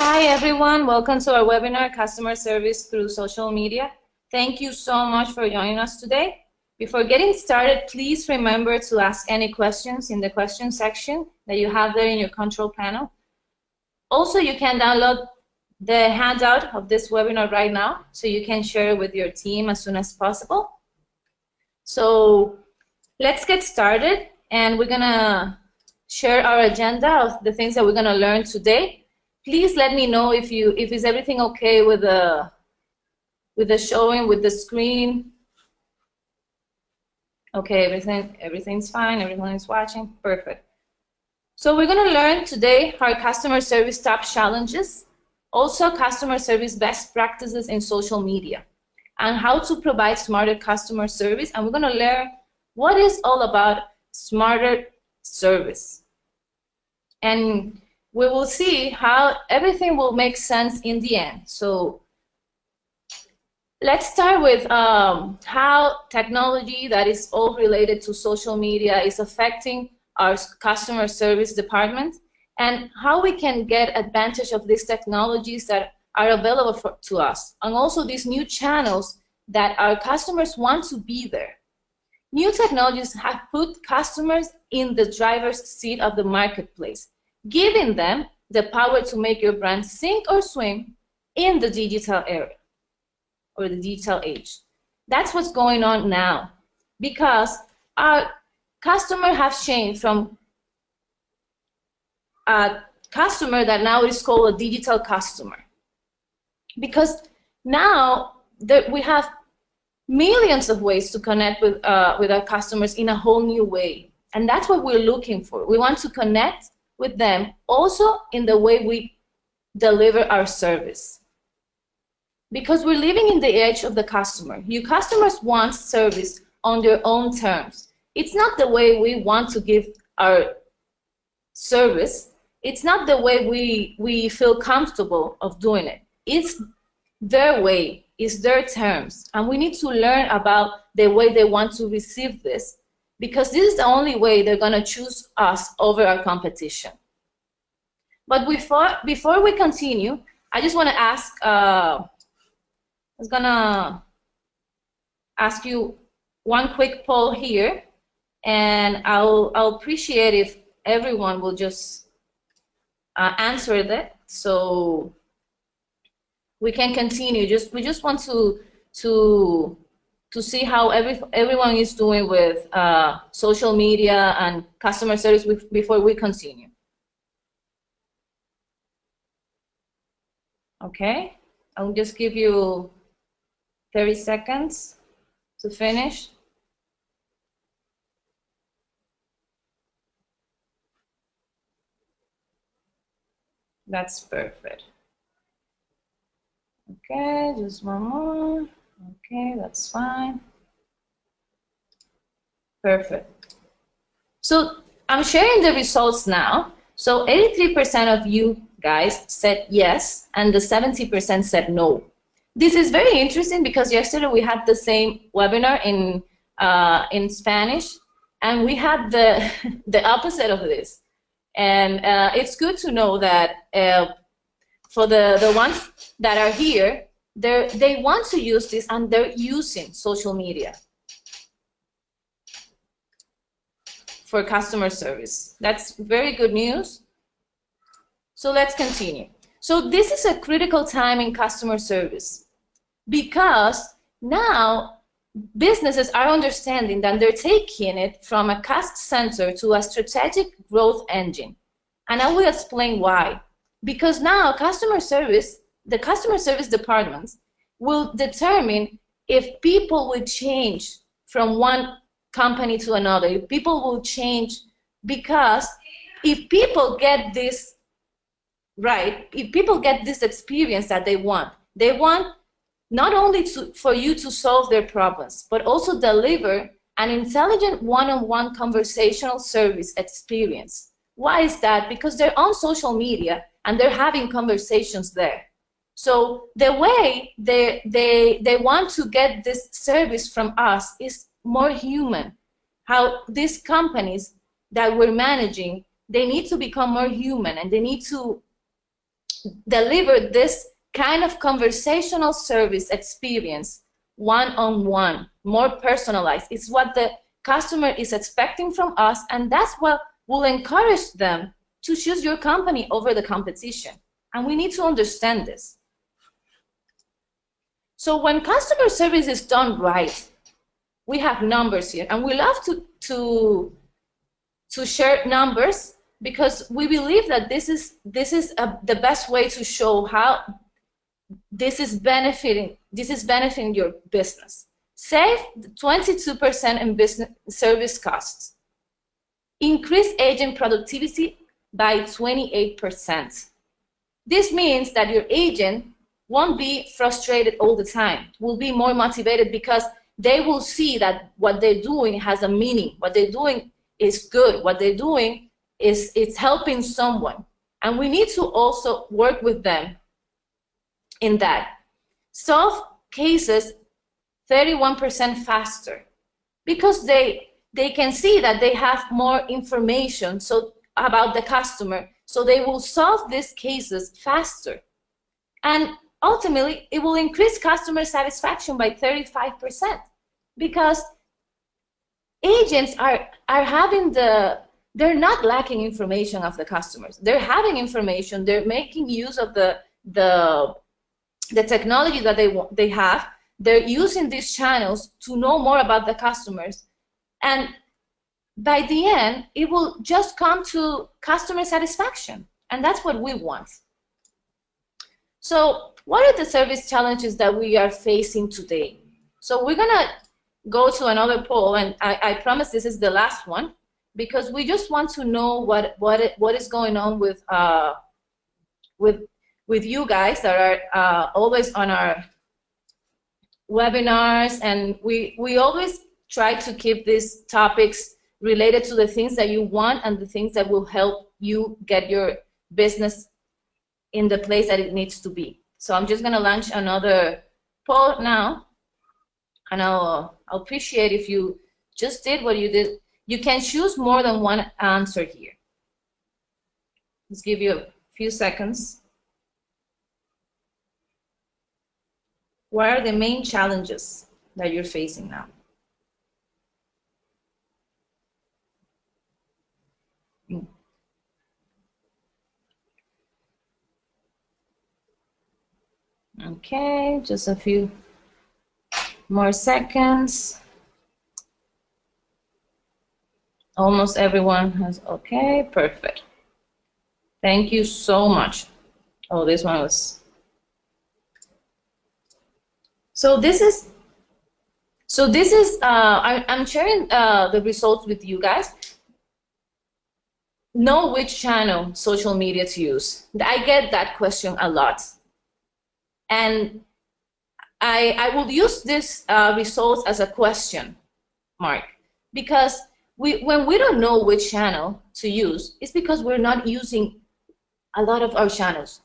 Hi everyone, welcome to our webinar, Customer Service Through Social Media. Thank you so much for joining us today. Before getting started, please remember to ask any questions in the question section that you have there in your control panel. Also, you can download the handout of this webinar right now, so you can share it with your team as soon as possible. So let's get started, and we're gonna share our agenda of the things that we're gonna learn today. Please let me know if is everything okay with the showing, with the screen. Okay, everything's fine. Everyone is watching. Perfect. So we're going to learn today our customer service top challenges, also customer service best practices in social media, and how to provide smarter customer service. And we're going to learn what is all about smarter service. And we will see how everything will make sense in the end. So let's start with how technology that is all related to social media is affecting our customer service department, and how we can get advantage of these technologies that are available to us, and also these new channels that our customers want to be there. New technologies have put customers in the driver's seat of the marketplace, giving them the power to make your brand sink or swim in the digital era or the digital age. That's what's going on now, because our customer has changed from a customer that now is called a digital customer, because now we have millions of ways to connect with our customers in a whole new way, and that's what we're looking for. We want to connect with them also in the way we deliver our service, because we're living in the age of the customer. You customers want service on their own terms. It's not the way we want to give our service. It's not the way we feel comfortable of doing it. It's their way, it's their terms, and we need to learn about the way they want to receive this, because this is the only way they're going to choose us over our competition. But before we continue, I just want to ask, I was going to ask you one quick poll here, and I'll appreciate if everyone will just answer that, so we can continue. We just want to see how everyone is doing with social media and customer service before we continue. Okay, I'll just give you 30 seconds to finish. That's perfect. Okay, just one more. Okay, that's fine. Perfect. So I'm sharing the results now. So 83% of you guys said yes, and the 70% said no. This is very interesting, because yesterday we had the same webinar in Spanish, and we had the opposite of this. And it's good to know that for the ones that are here, they want to use this, and they're using social media for customer service. That's very good news. So let's continue. So this is a critical time in customer service, because now businesses are understanding that they're taking it from a cost center to a strategic growth engine. And I will explain why. Because now the customer service departments will determine if people will change from one company to another, if people will change, because if people get this right, if people get this experience that they want not only for you to solve their problems, but also deliver an intelligent one-on-one conversational service experience. Why is that? Because they're on social media and they're having conversations there. So the way they want to get this service from us is more human. How these companies that we're managing, they need to become more human, and they need to deliver this kind of conversational service experience, one-on-one, more personalized. It's what the customer is expecting from us, and that's what will encourage them to choose your company over the competition. And we need to understand this. So when customer service is done right, we have numbers here, and we love to share numbers because we believe that this is the best way to show how this is benefiting your business. Save 22% in business service costs. Increase agent productivity by 28%. This means that your agent won't be frustrated all the time, will be more motivated because they will see that what they're doing has a meaning, what they're doing is good, what they're doing is it's helping someone. And we need to also work with them in that. Solve cases 31% faster because they can see that they have more information about the customer, so they will solve these cases faster. And ultimately, it will increase customer satisfaction by 35% because agents are having they're not lacking information of the customers. They're having information. They're making use of the technology that they have. They're using these channels to know more about the customers. And by the end, it will just come to customer satisfaction. And that's what we want. So what are the service challenges that we are facing today? So we're going to go to another poll, and I promise this is the last one, because we just want to know what is going on with you guys that are always on our webinars, and we always try to keep these topics related to the things that you want and the things that will help you get your business in the place that it needs to be. So I'm just going to launch another poll now, and I'll appreciate if you just did what you did. You can choose more than one answer here. Let's give you a few seconds. What are the main challenges that you're facing now? Okay, just a few more seconds. Almost everyone has, okay, perfect. Thank you so much. Oh, this one was. So this is I'm sharing the results with you guys. Know which channel social media to use. I get that question a lot. And I will use this results as a question mark, because when we don't know which channel to use, it's because we're not using a lot of our channels.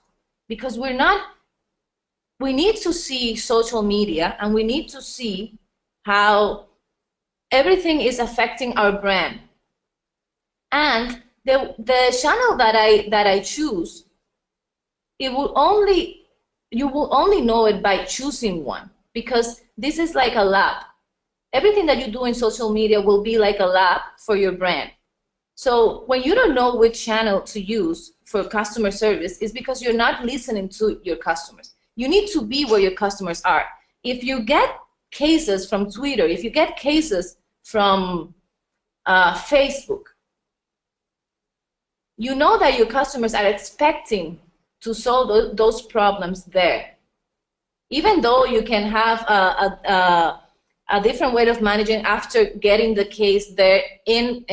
Because we need to see social media, and we need to see how everything is affecting our brand. And the channel that I choose, you will only know it by choosing one, because this is like a lab. Everything that you do in social media will be like a lab for your brand. So when you don't know which channel to use for customer service, it's because you're not listening to your customers. You need to be where your customers are. If you get cases from Twitter, if you get cases from Facebook, you know that your customers are expecting to solve those problems there. Even though you can have a different way of managing after getting the case there and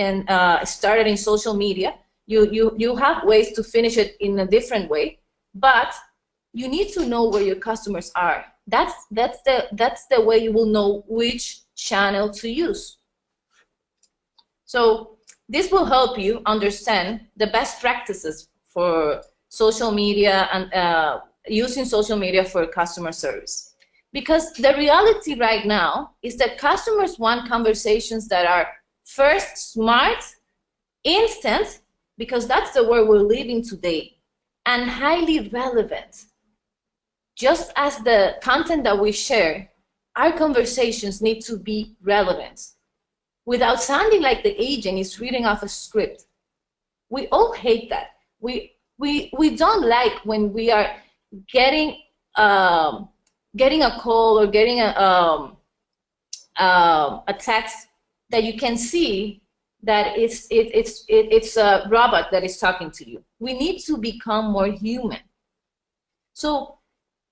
started in social media, you have ways to finish it in a different way, but you need to know where your customers are. That's the way you will know which channel to use. So this will help you understand the best practices for social media and using social media for customer service. Because the reality right now is that customers want conversations that are first smart, instant, because that's the world we're living today. and highly relevant. Just as the content that we share, our conversations need to be relevant without sounding like the agent is reading off a script. We all hate that. We don't like when we are getting getting a call or getting a text that you can see that it's a robot that is talking to you. We need to become more human. So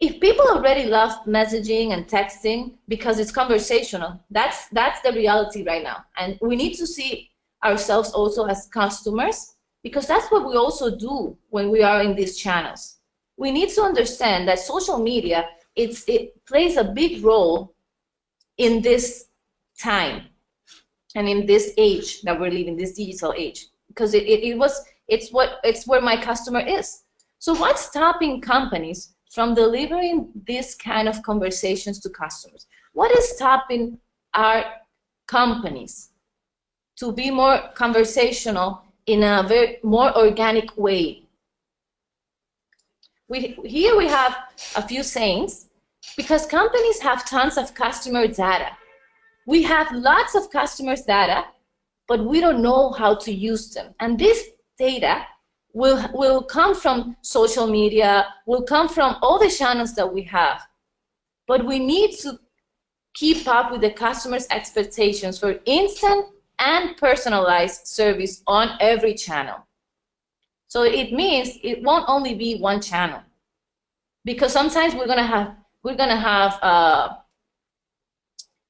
if people already love messaging and texting because it's conversational, that's the reality right now. And we need to see ourselves also as customers, because that's what we also do when we are in these channels. We need to understand that social media, it plays a big role in this time and in this age that we're living, this digital age, because it's where my customer is. So what's stopping companies from delivering this kind of conversations to customers? What is stopping our companies to be more conversational in a very more organic way? Here we have a few sayings, because companies have tons of customer data. We have lots of customers' data, but we don't know how to use them. And this data will come from social media, will come from all the channels that we have. But we need to keep up with the customer's expectations for instant and personalized service on every channel. So it means it won't only be one channel, because sometimes we're gonna have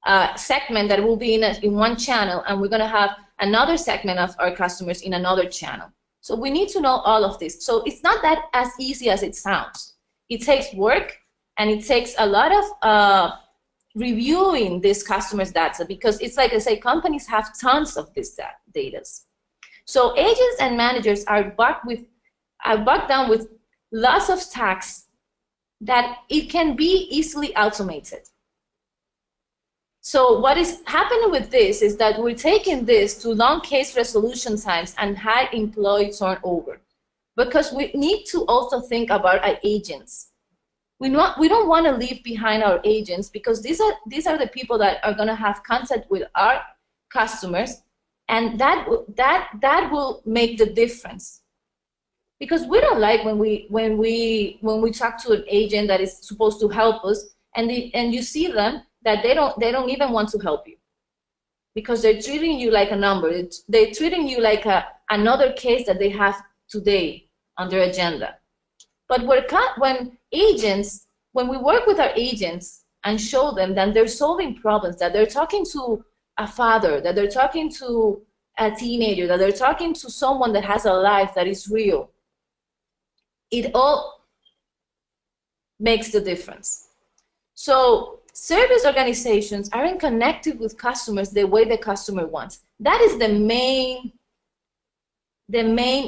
a segment that will be in one channel, and we're gonna have another segment of our customers in another channel. So we need to know all of this. So it's not that as easy as it sounds. It takes work, and it takes a lot of reviewing this customer's data, because it's like I say, companies have tons of this data. So agents and managers are bogged down with lots of tasks that it can be easily automated. So what is happening with this is that we're taking this to long case resolution times and high employee turnover, because we need to also think about our agents. We don't want to leave behind our agents, because these are the people that are going to have contact with our customers, and that will make the difference. Because we don't like when we talk to an agent that is supposed to help us, and you see them that they don't even want to help you, because they're treating you like a number. They're treating you like another case that they have today on their agenda. But when we work with our agents and show them that they're solving problems, that they're talking to a father, that they're talking to a teenager, that they're talking to someone that has a life that is real, it all makes the difference. So service organizations aren't connected with customers the way the customer wants. That is the main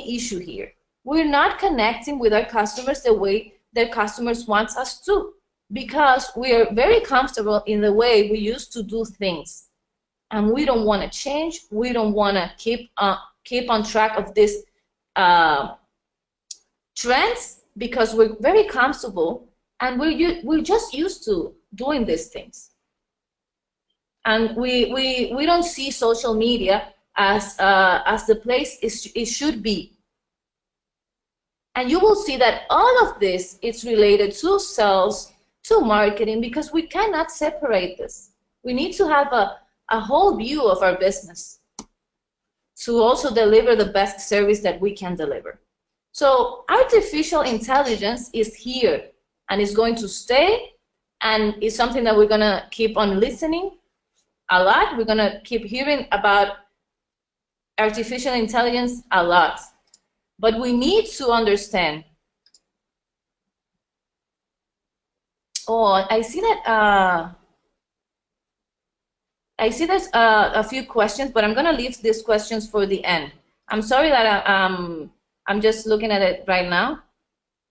issue here. We're not connecting with our customers the way their customers want us to, because we are very comfortable in the way we used to do things, and we don't want to change. We don't want to keep on track of these trends, because we're very comfortable, and we're just used to doing these things. And we don't see social media as the place it should be. And you will see that all of this is related to sales, to marketing, because we cannot separate this. We need to have a whole view of our business to also deliver the best service that we can deliver. So artificial intelligence is here, and is going to stay, and it's something that we're going to keep on listening a lot. We're going to keep hearing about artificial intelligence a lot. But we need to understand. Oh, I see that. I see there's a few questions, but I'm going to leave these questions for the end. I'm sorry that I'm just looking at it right now,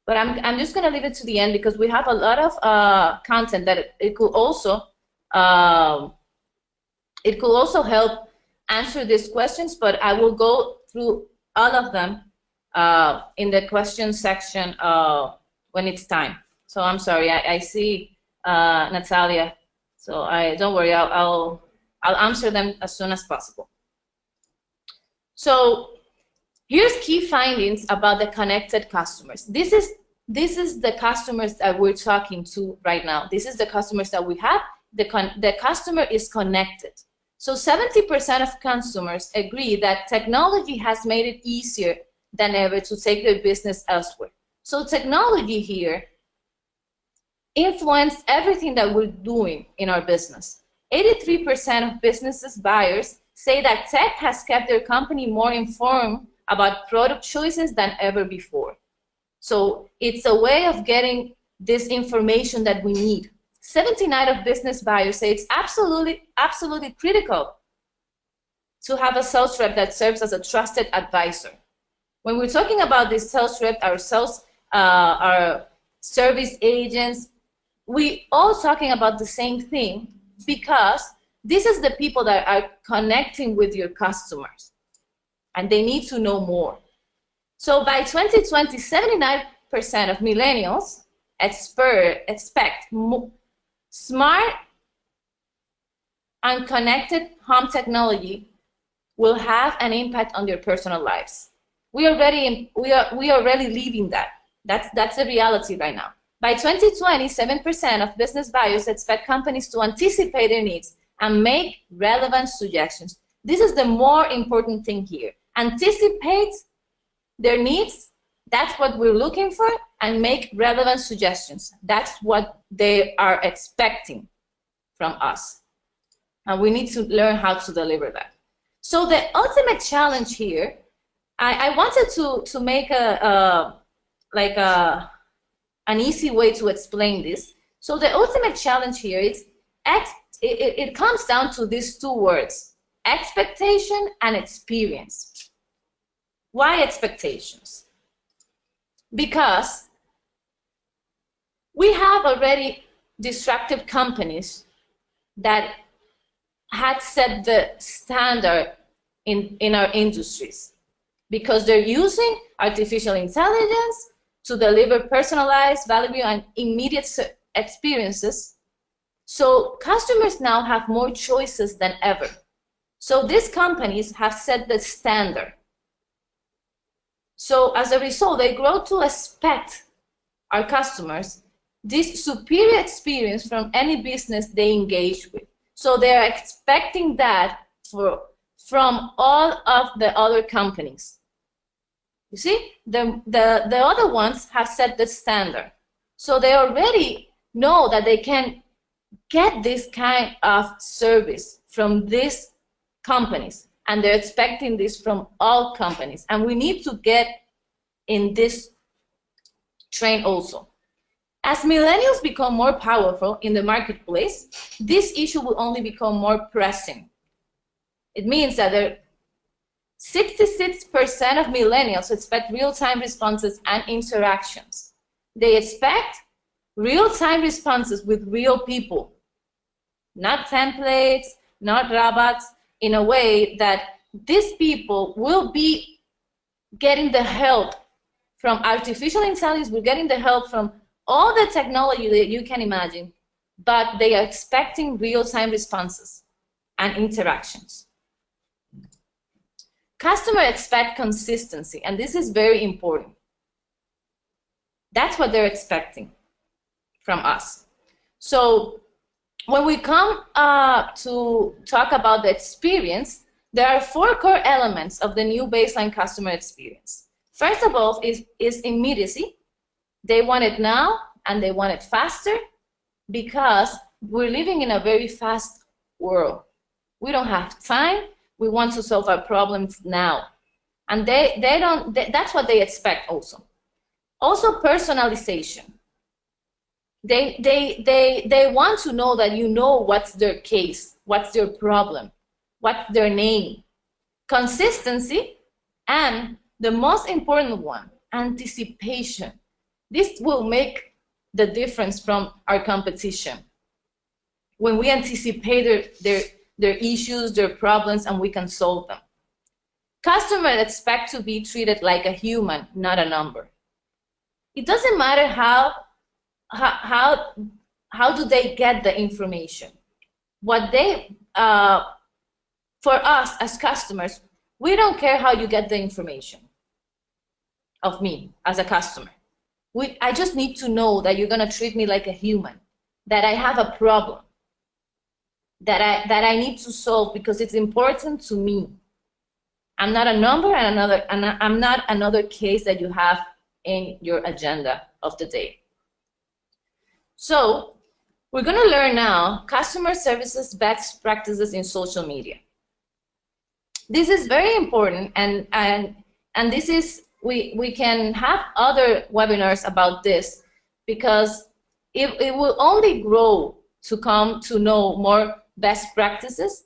but I'm just going to leave it to the end, because we have a lot of content that it could also help answer these questions. But I will go through all of them in the question section when it's time. So I'm sorry, I see Natalia. So don't worry, I'll answer them as soon as possible. So here's key findings about the connected customers. This is the customers that we're talking to right now. This is the customers that we have. The customer is connected. So 70% of consumers agree that technology has made it easier than ever to take their business elsewhere. So technology here influenced everything that we're doing in our business. 83% of businesses buyers say that tech has kept their company more informed about product choices than ever before. So it's a way of getting this information that we need. 79% of business buyers say it's absolutely critical to have a sales rep that serves as a trusted advisor. When we're talking about this sales rep, our service agents, we all talking about the same thing, because this is the people that are connecting with your customers, and they need to know more. So by 2020, 79% of millennials expect smart and connected home technology will have an impact on their personal lives. We are already living that. That's the reality right now. By 2020, 7% of business buyers expect companies to anticipate their needs and make relevant suggestions. This is the more important thing here. Anticipate their needs, that's what we're looking for, and make relevant suggestions. That's what they are expecting from us. And we need to learn how to deliver that. So the ultimate challenge here, I wanted to make an easy way to explain this. So the ultimate challenge here is it comes down to these two words: expectation and experience. Why expectations? Because we have already disruptive companies that had set the standard in our industries, because they're using artificial intelligence to deliver personalized value and immediate experiences. So customers now have more choices than ever. So these companies have set the standard. So as a result, they grow to expect our customers this superior experience from any business they engage with. So they're expecting that from all of the other companies. You see, the other ones have set the standard. So they already know that they can get this kind of service from these companies, and they're expecting this from all companies. And we need to get in this train also. As millennials become more powerful in the marketplace, this issue will only become more pressing. It means that 66% of millennials expect real-time responses and interactions. They expect real-time responses with real people, not templates, not robots, in a way that these people will be getting the help from artificial intelligence, we're getting the help from all the technology that you can imagine, but they are expecting real-time responses and interactions. Customers expect consistency, and this is very important. That's what they're expecting from us. So when we come to talk about the experience, there are 4 core elements of the new baseline customer experience. First of all is immediacy. They want it now, and they want it faster, because we're living in a very fast world. We don't have time. We want to solve our problems now. And that's what they expect also. Also, personalization. They want to know that you know what's their case, what's their problem, what's their name. Consistency, and the most important one, anticipation. This will make the difference from our competition. When we anticipate their issues, their problems, and we can solve them. Customers expect to be treated like a human, not a number. It doesn't matter how do they get the information. What they for us as customers, we don't care how you get the information of me as a customer. I just need to know that you're going to treat me like a human, that I have a problem that I need to solve because it's important to me. I'm not a number, and I'm not another case that you have in your agenda of the day. So we're going to learn now customer services best practices in social media. This is very important, and this is we can have other webinars about this, because it will only grow to come to know more best practices.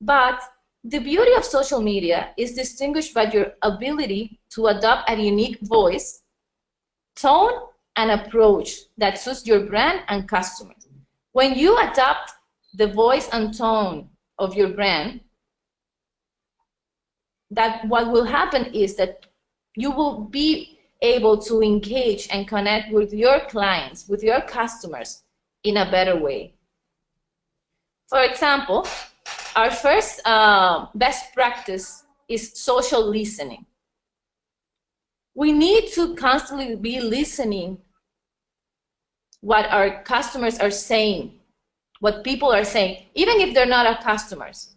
But the beauty of social media is distinguished by your ability to adopt a unique voice, tone, and approach that suits your brand and customers. When you adopt the voice and tone of your brand, that what will happen is that you will be able to engage and connect with your clients, with your customers in a better way. For example, our first best practice is social listening. We need to constantly be listening what our customers are saying, what people are saying, even if they're not our customers,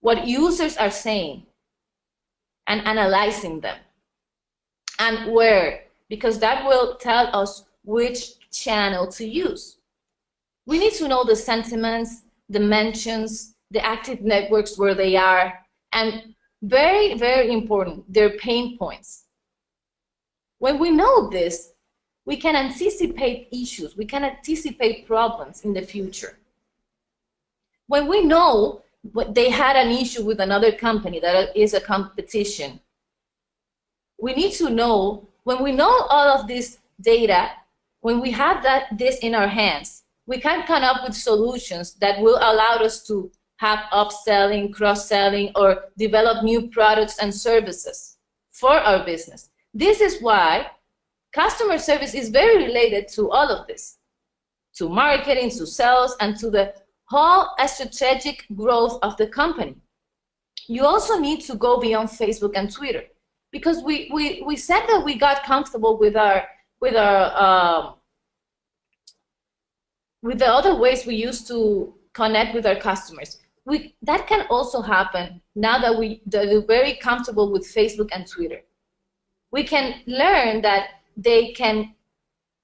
what users are saying, and analyzing them. And where, because that will tell us which channel to use. We need to know the sentiments, the mentions, the active networks where they are, and very, very important, their pain points. When we know this, we can anticipate issues, we can anticipate problems in the future. When we know what they had an issue with another company that is a competition, we need to know, when we know all of this data, when we have this in our hands, we can come up with solutions that will allow us to have upselling, cross-selling, or develop new products and services for our business. This is why customer service is very related to all of this, to marketing, to sales, and to the whole strategic growth of the company. You also need to go beyond Facebook and Twitter, because we said that we got comfortable with the other ways we used to connect with our customers. That can also happen now that we're very comfortable with Facebook and Twitter. We can learn that they can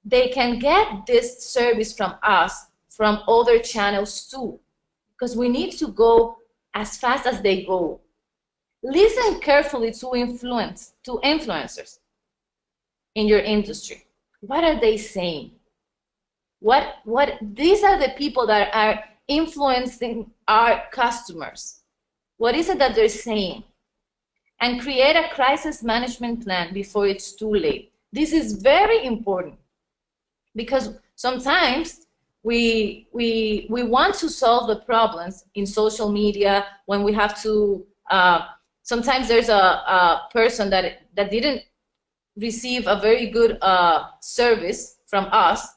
get this service from us from other channels too, because we need to go as fast as they go. Listen carefully to influencers in your industry. What are they saying? These are the people that are influencing our customers. What is it that they're saying? And create a crisis management plan before it's too late. This is very important, because sometimes we want to solve the problems in social media when we have to. Sometimes there's a person that didn't receive a very good service from us,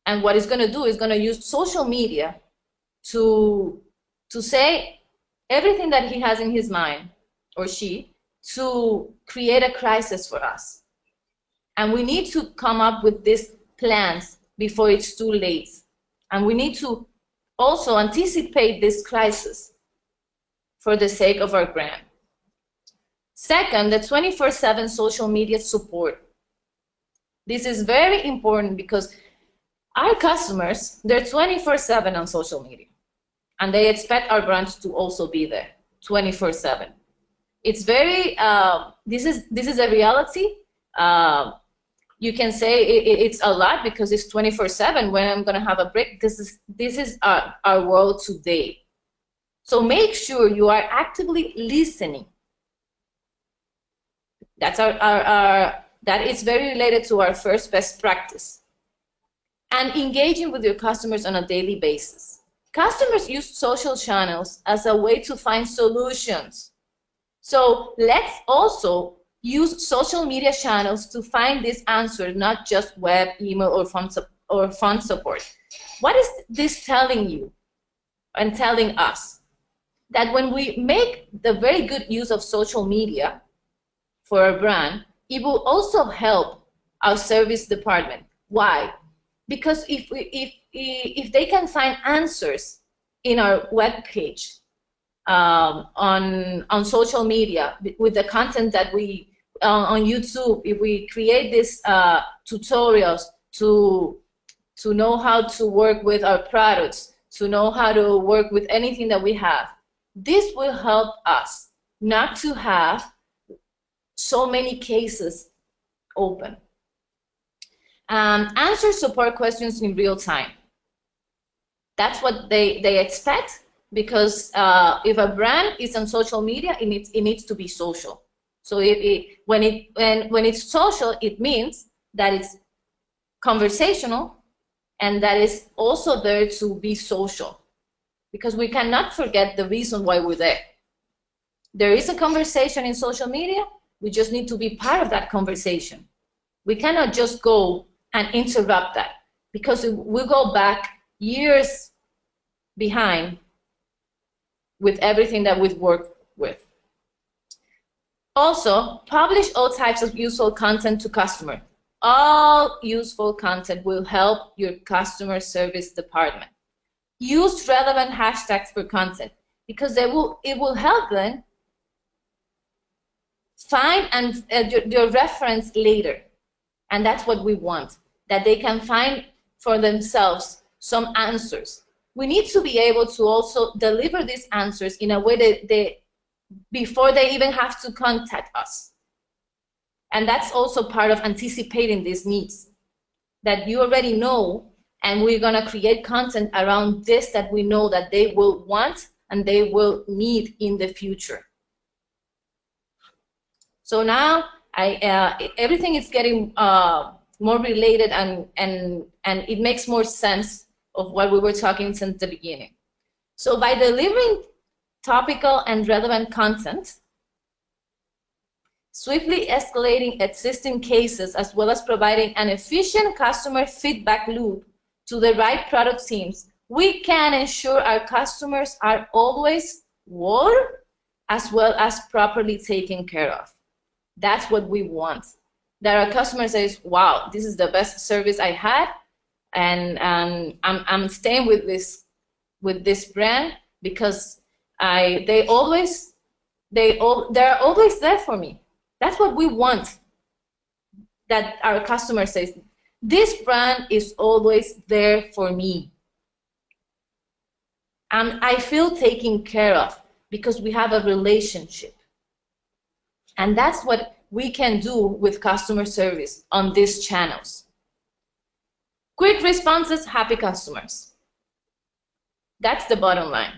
and what he's going to do is going to use social media to say everything that he has in his mind, or she, to create a crisis for us. And we need to come up with these plans before it's too late. And we need to also anticipate this crisis for the sake of our brand. Second, the 24/7 social media support. This is very important because our customers, they're 24/7 on social media, and they expect our brands to also be there 24/7. It's very, this is a reality. You can say it's a lot because it's 24/7. When I'm gonna have a break, this is our world today. So make sure you are actively listening. That's that is very related to our first best practice. And engaging with your customers on a daily basis. Customers use social channels as a way to find solutions So let's also use social media channels to find this answer, not just web, email, or phone support. What is this telling you and telling us? That when we make the very good use of social media for our brand, it will also help our service department. Why? Because if they can find answers in our web page, on social media with the content that we on YouTube, if we create these tutorials to know how to work with our products, to know how to work with anything that we have, this will help us not to have so many cases open. Answer support questions in real time. That's what they expect, because if a brand is on social media, it needs to be social. So when it's social, it means that it's conversational and that is also there to be social, because we cannot forget the reason why we're there. There is a conversation in social media. We just need to be part of that conversation. We cannot just go and interrupt that, because we go back years behind with everything that we've worked with. Also, publish all types of useful content to customer. All useful content will help your customer service department. Use relevant hashtags for content, because it will help them find your reference later. And that's what we want, that they can find for themselves some answers. We need to be able to also deliver these answers in a way that before they even have to contact us. And that's also part of anticipating these needs, that you already know, and we're going to create content around this that we know that they will want and they will need in the future. So now everything is getting more related, and it makes more sense of what we were talking since the beginning. So by delivering topical and relevant content, swiftly escalating existing cases, as well as providing an efficient customer feedback loop to the right product teams, we can ensure our customers are always warm as well as properly taken care of. That's what we want. That our customer says, wow, this is the best service I had, and I'm staying with this brand because they're always there for me. That's what we want. That our customer says, this brand is always there for me. And I feel taken care of because we have a relationship. And that's what we can do with customer service on these channels. Quick responses, happy customers. That's the bottom line.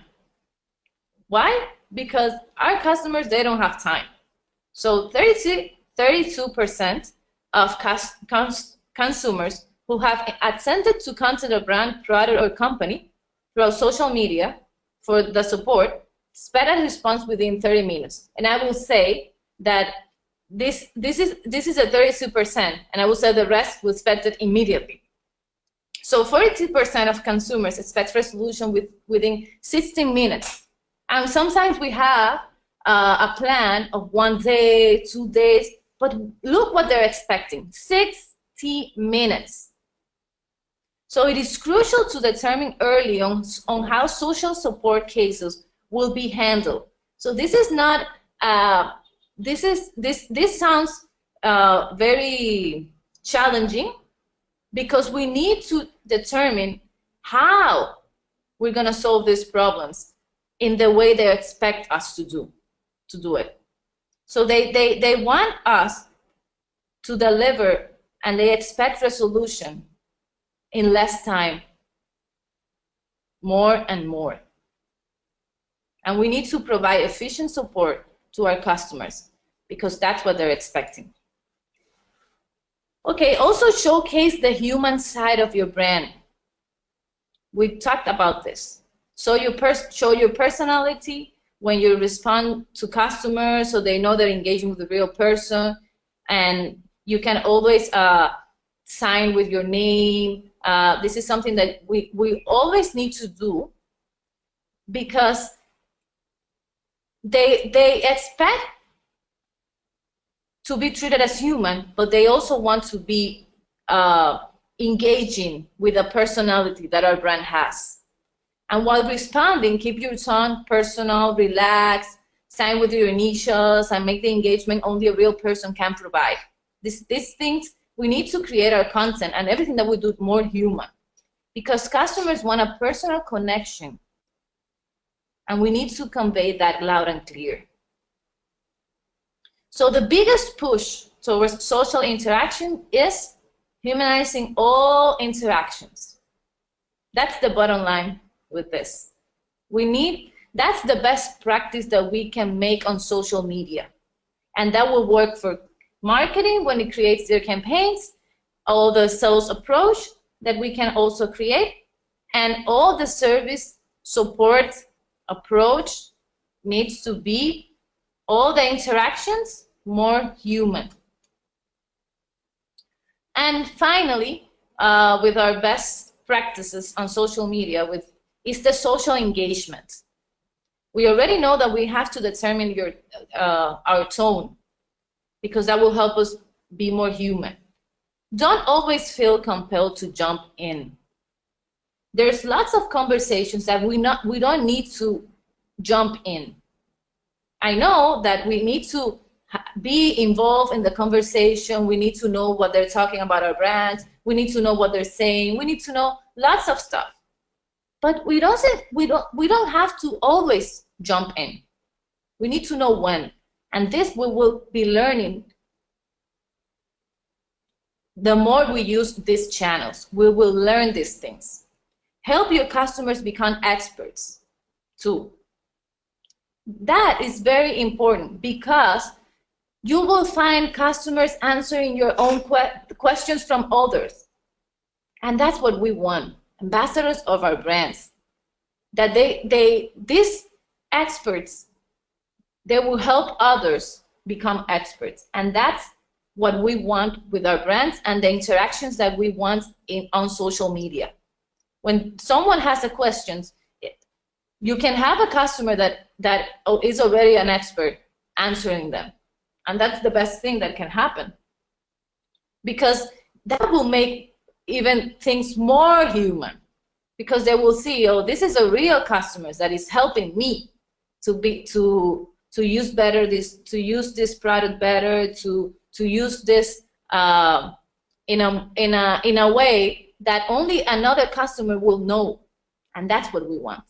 Why? Because our customers, they don't have time. So 32% of consumers who have attempted to contact a brand, product, or company through social media for the support expect a response within 30 minutes. And I will say that this is a 32%, and I will say the rest will expect it immediately. So 42% of consumers expect resolution within 16 minutes. And sometimes we have a plan of 1 day, 2 days, but look what they're expecting, 60 minutes. So it is crucial to determine early on how social support cases will be handled. So this is not, this sounds very challenging, because we need to determine how we're going to solve these problems in the way they expect us to do it. So they want us to deliver, and they expect resolution in less time, more and more. And we need to provide efficient support to our customers, because that's what they're expecting. Okay, also showcase the human side of your brand. We talked about this. So show your personality, when you respond to customers so they know they're engaging with a real person, and you can always sign with your name. This is something that we always need to do, because they expect to be treated as human, but they also want to be engaging with the personality that our brand has. And while responding, keep your tone personal, relax, sign with your initials, and make the engagement only a real person can provide. These things, we need to create our content and everything that we do more human, because customers want a personal connection, and we need to convey that loud and clear. So the biggest push towards social interaction is humanizing all interactions. That's the bottom line with this. That's the best practice that we can make on social media. And that will work for marketing when it creates their campaigns, all the sales approach that we can also create, and all the service support approach needs to be all the interactions more human. And finally, with our best practices on social media, is the social engagement. We already know that we have to determine our tone, because that will help us be more human. Don't always feel compelled to jump in. There's lots of conversations that we don't need to jump in. I know that we need to be involved in the conversation. We need to know what they're talking about our brands. We need to know what they're saying. We need to know lots of stuff. But we don't have to always jump in. We need to know when. And this we will be learning. The more we use these channels, we will learn these things. Help your customers become experts too. That is very important, because you will find customers answering your own questions from others. And that's what we want, ambassadors of our brands. That these experts, they will help others become experts. And that's what we want with our brands and the interactions that we want on social media. When someone has a question, you can have a customer that is already an expert answering them. And that's the best thing that can happen, because that will make even things more human, because they will see, oh, this is a real customer that is helping me to use better to use this product better, to use this in a way that only another customer will know. And that's what we want.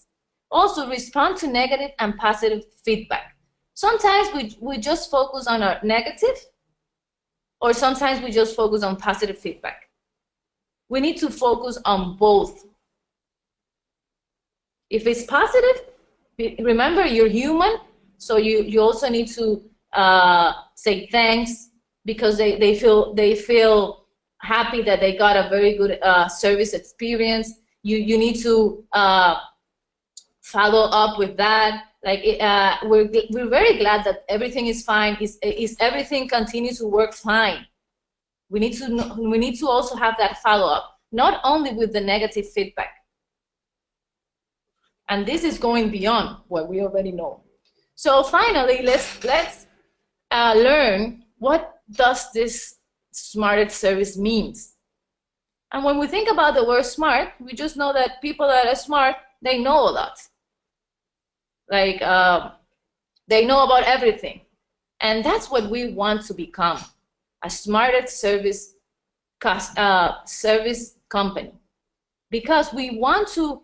Also, respond to negative and positive feedback. Sometimes we just focus on our negative, or sometimes we just focus on positive feedback. We need to focus on both. If it's positive, remember, you're human, so you also need to say thanks, because they feel happy that they got a very good service experience. You need to follow up with that. Like we're very glad that everything is fine. Is everything continues to work fine? We need to also have that follow up, not only with the negative feedback. And this is going beyond what we already know. So finally, let's learn, what does this smarter service means? And when we think about the word smart, we just know that people that are smart, they know a lot. Like they know about everything. And that's what we want to become, a smarter service company. Because we want to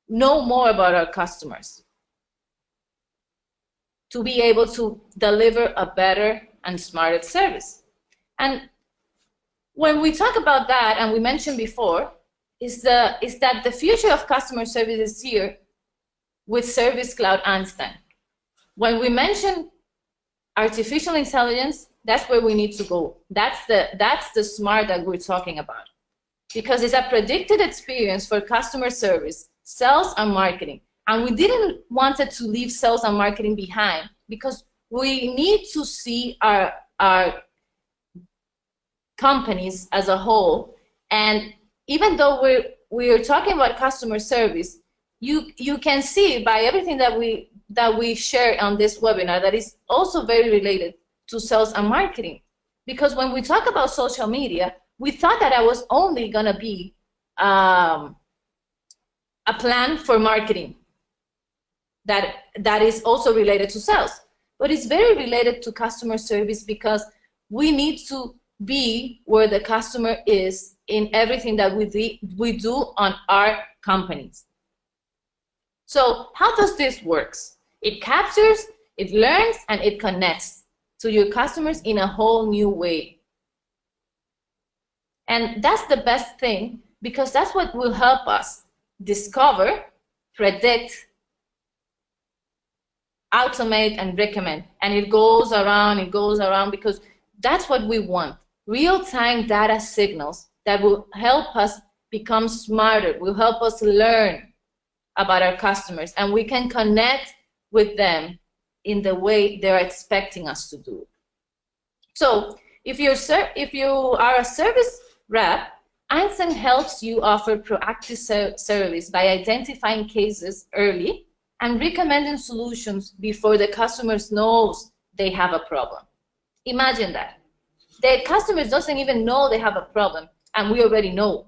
know more about our customers, to be able to deliver a better and smarter service. And when we talk about that, and we mentioned before, is that the future of customer service is here with Service Cloud Einstein. When we mention artificial intelligence, that's where we need to go. That's the smart that we're talking about, because it's a predicted experience for customer service, sales, and marketing. And we didn't wanted to leave sales and marketing behind, because we need to see our companies as a whole. And even though we're talking about customer service, you can see by everything that we share on this webinar that is also very related to sales and marketing. Because when we talk about social media, we thought that I was only gonna be a plan for marketing that is also related to sales, but it's very related to customer service, because we need to be where the customer is in everything that we do on our companies. So how does this work? It captures, it learns, and it connects to your customers in a whole new way. And that's the best thing, because that's what will help us discover, predict, automate, and recommend. And it goes around, because that's what we want. Real-time data signals that will help us become smarter, will help us learn about our customers, and we can connect with them in the way they're expecting us to do. So if you are a service rep, Einstein helps you offer proactive service by identifying cases early and recommending solutions before the customers knows they have a problem. Imagine that. The customers doesn't even know they have a problem, and we already know.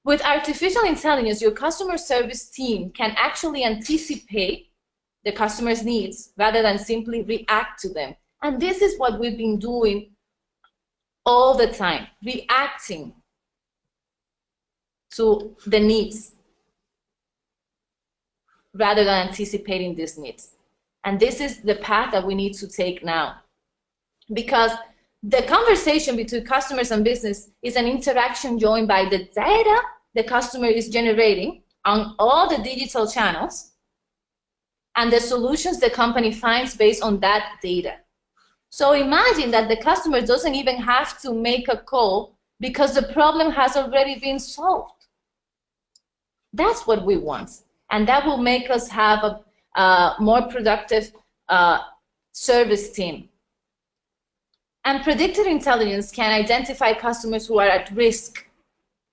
With artificial intelligence, your customer service team can actually anticipate the customer's needs rather than simply react to them. And this is what we've been doing all the time, reacting to the needs rather than anticipating these needs. And this is the path that we need to take now, because the conversation between customers and business is an interaction joined by the data the customer is generating on all the digital channels and the solutions the company finds based on that data. So imagine that the customer doesn't even have to make a call because the problem has already been solved. That's what we want. And that will make us have a more productive service team. And predictive intelligence can identify customers who are at risk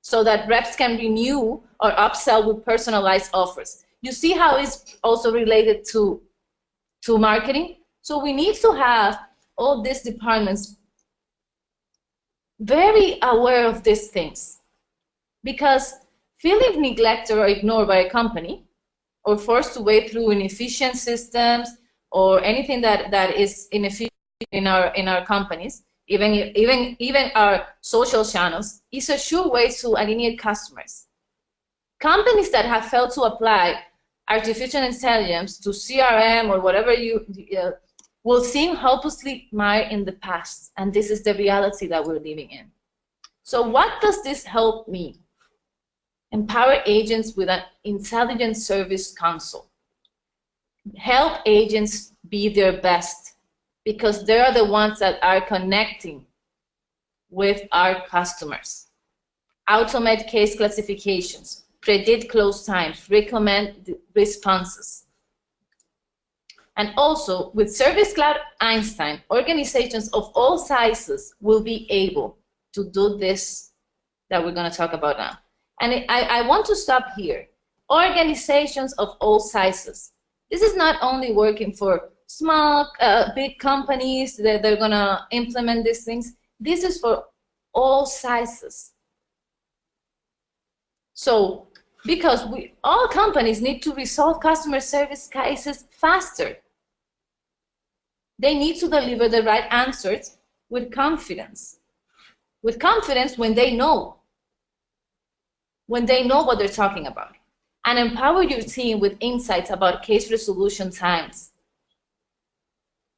so that reps can renew or upsell with personalized offers. You see how it's also related to marketing? So we need to have all these departments very aware of these things, because feeling neglected or ignored by a company or forced to wade through inefficient systems or anything that is inefficient in our companies, even our social channels, is a sure way to alienate customers. Companies that have failed to apply artificial intelligence to CRM or whatever will seem hopelessly mired in the past, and this is the reality that we're living in. So what does this help me? Empower agents with an intelligent service console. Help agents be their best, because they are the ones that are connecting with our customers. Automate case classifications, predict close times, recommend responses. And also, with Service Cloud Einstein, organizations of all sizes will be able to do this that we're going to talk about now. And I want to stop here. Organizations of all sizes. This is not only working for small, big companies that they're going to implement these things. This is for all sizes. So, because all companies need to resolve customer service cases faster. They need to deliver the right answers with confidence. With confidence when they know what they're talking about. And empower your team with insights about case resolution times.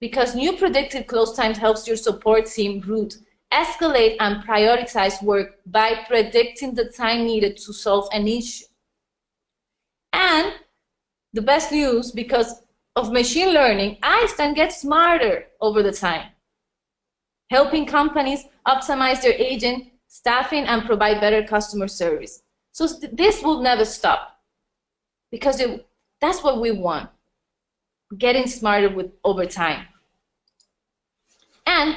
Because new predicted close times helps your support team route, escalate, and prioritize work by predicting the time needed to solve an issue. And the best news, because of machine learning, Einstein gets smarter over the time, helping companies optimize their agent staffing and provide better customer service. So this will never stop, because That's what we want, getting smarter with over time. And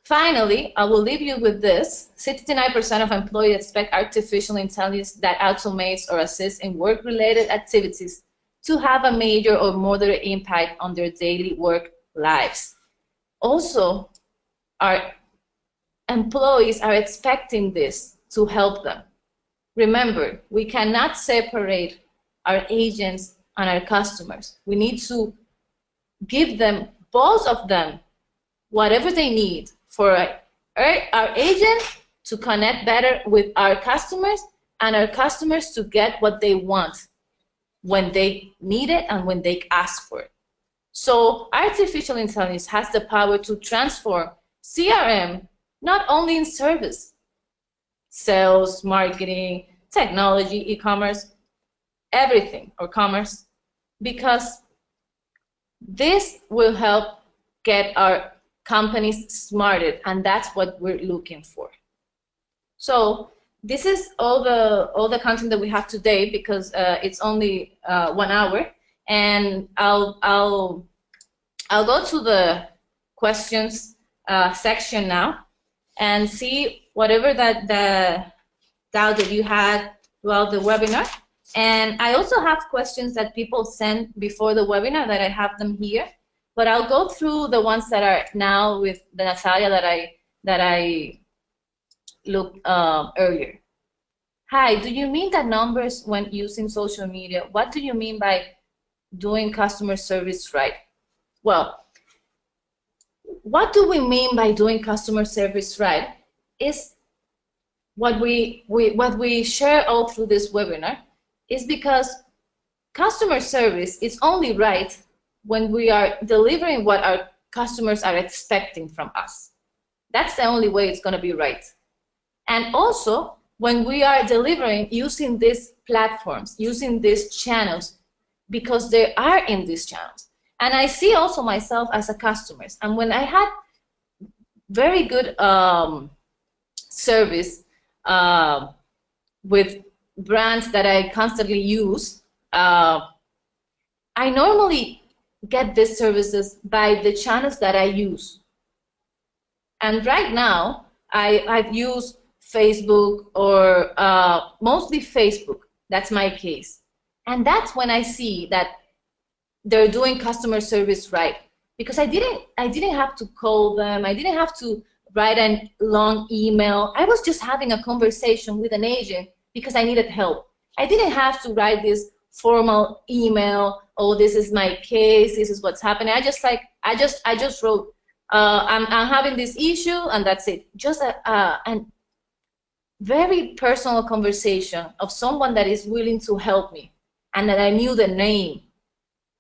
finally, I will leave you with this. 69% of employees expect artificial intelligence that automates or assists in work-related activities to have a major or moderate impact on their daily work lives. Also, our employees are expecting this to help them. Remember, we cannot separate our agents and our customers. We need to give them, both of them, whatever they need for our agent to connect better with our customers and our customers to get what they want when they need it and when they ask for it. So artificial intelligence has the power to transform CRM not only in service, sales, marketing, technology, e-commerce, everything, or commerce, because this will help get our companies smarter, and that's what we're looking for. So this is all the content that we have today, because it's only 1 hour, and I'll go to the questions section now and see whatever that the doubt that you had throughout the webinar. And I also have questions that people sent before the webinar that I have them here, but I'll go through the ones that are now with the Natalia that I looked earlier. Hi, do you mean that numbers when using social media? What do you mean by doing customer service right? Well, what do we mean by doing customer service right is what we share all through this webinar, is because customer service is only right when we are delivering what our customers are expecting from us. That's the only way it's going to be right. And also when we are delivering using these platforms, using these channels, because they are in these channels. And I see also myself as a customer. And when I had very good service with brands that I constantly use, I normally get these services by the channels that I use. And right now, I've used Facebook, or mostly Facebook. That's my case. And that's when I see that they're doing customer service right, because I didn't have to call them. I didn't have to write a long email. I was just having a conversation with an agent because I needed help. I didn't have to write this formal email. Oh, this is my case. This is what's happening. I just wrote, I'm having this issue, and that's it. Just a very personal conversation of someone that is willing to help me, and that I knew the name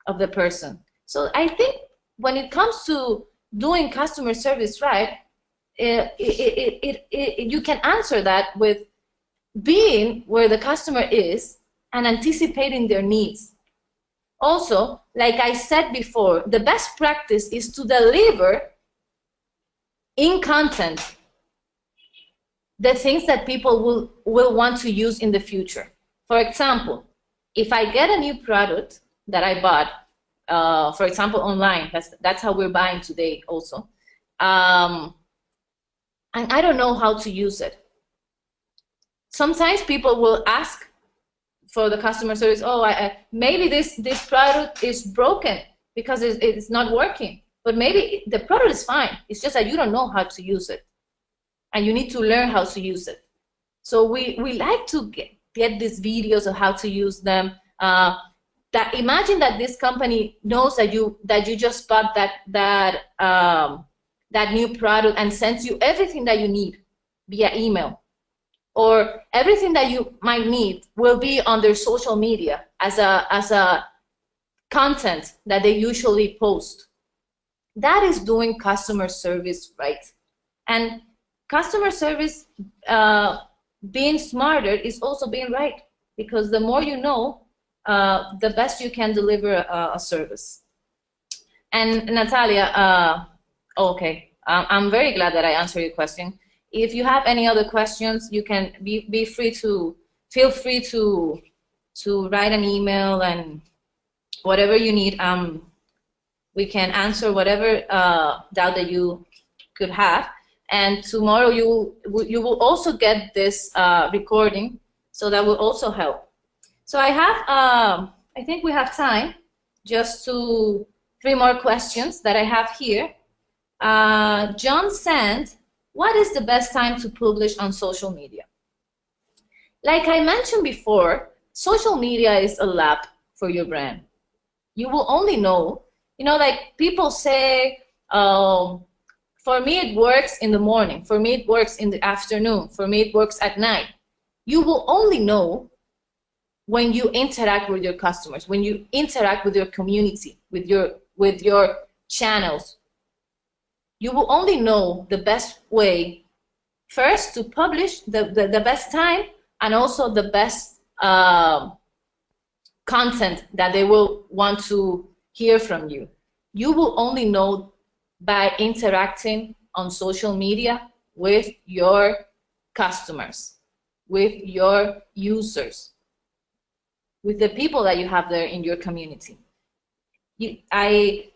of the person. So I think when it comes to doing customer service right, you can answer that with being where the customer is and anticipating their needs. Also, like I said before, the best practice is to deliver in content the things that people will want to use in the future. For example, if I get a new product that I bought, for example, online, that's how we're buying today also, and I don't know how to use it. Sometimes people will ask for the customer service, oh, maybe this product is broken because it's not working. But maybe the product is fine. It's just that you don't know how to use it. And you need to learn how to use it. So we like to get these videos of how to use them. Imagine that this company knows that you just bought that new product and sends you everything that you need via email. Or everything that you might need will be on their social media as a content that they usually post. That is doing customer service right. And customer service, being smarter, is also being right, because the more you know, the best you can deliver a service. And Natalia, okay, I'm very glad that I answered your question. If you have any other questions, you can feel free to write an email, and whatever you need. We can answer whatever doubt that you could have. And tomorrow you will also get this recording, so that will also help. So I have, I think we have time just to 3 more questions that I have here. John sent, what is the best time to publish on social media? Like I mentioned before, social media is a lab for your brand. You will only know, like people say, for me it works in the morning, for me it works in the afternoon, for me it works at night. You will only know when you interact with your customers, when you interact with your community, with your channels. You will only know the best way, first to publish the best time, and also the best content that they will want to hear from you. You will only know by interacting on social media with your customers, with your users, with the people that you have there in your community.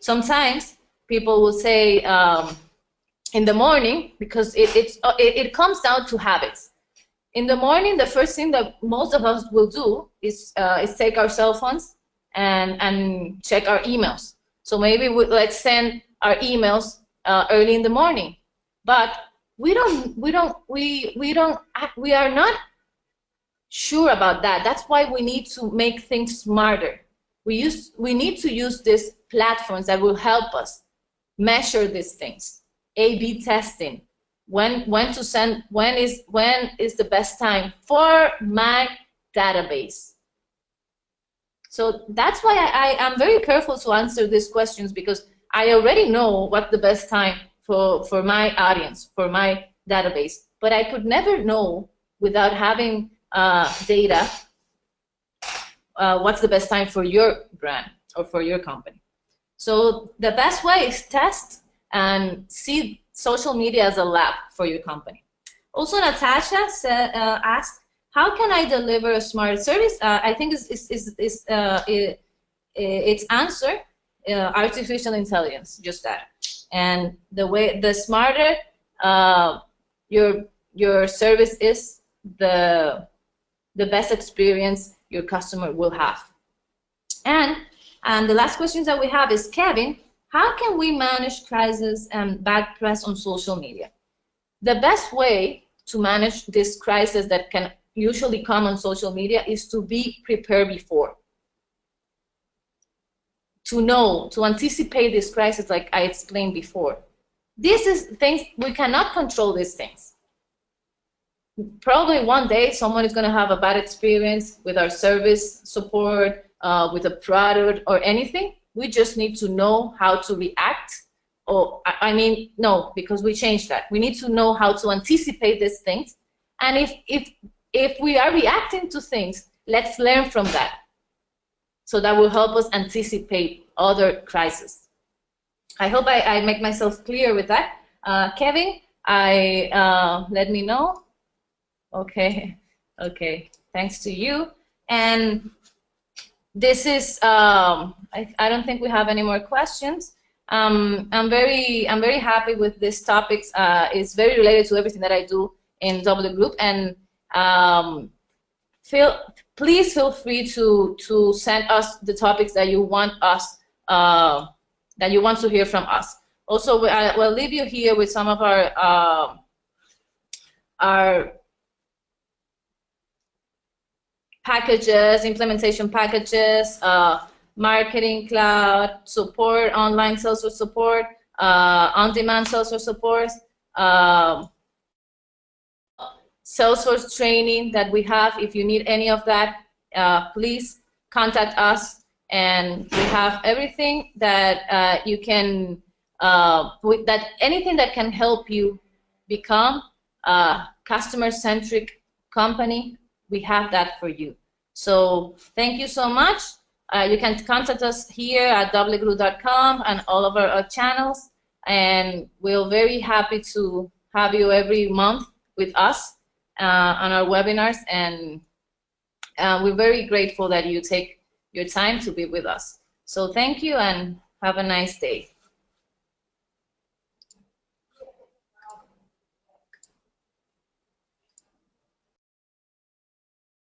Sometimes people will say in the morning, because it comes down to habits. In the morning, the first thing that most of us will do is take our cell phones and check our emails. So maybe let's send our emails early in the morning, but we are not sure about that. That's why we need to make things smarter. We need to use these platforms that will help us measure these things. A/B testing. When to send, when is the best time for my database. So that's why I am very careful to answer these questions, because I already know what the best time for my audience, for my database, but I could never know without having data what's the best time for your brand or for your company. So the best way is test and see social media as a lab for your company. Also, Natasha asked, how can I deliver a smart service? I think its answer, artificial intelligence, just that. And the smarter your service is, the best experience your customer will have. And the last question that we have is, Kevin, how can we manage crisis and bad press on social media? The best way to manage this crisis that can usually come on social media is to be prepared before. To anticipate this crisis, like I explained before. This is things, we cannot control these things. Probably one day someone is going to have a bad experience with our service support, with a product or anything. We just need to know how to react. Or no, because we changed that. We need to know how to anticipate these things. And if we are reacting to things, let's learn from that. So that will help us anticipate other crises. I hope I make myself clear with that. Kevin, let me know. Okay, thanks to you. And this is, I don't think we have any more questions. I'm very happy with this topic. It's very related to everything that I do in W Group, and please feel free to send us the topics that you want us that you want to hear from us. Also, we'll leave you here with some of our packages, implementation packages, marketing cloud support, online Salesforce support, on-demand Salesforce support, Salesforce training that we have. If you need any of that, please contact us, and we have everything that you can, anything that can help you become a customer-centric company. We have that for you. So thank you so much. You can contact us here at wgroup.com and all of our channels, and we're very happy to have you every month with us on our webinars, and we're very grateful that you take your time to be with us. So thank you and have a nice day.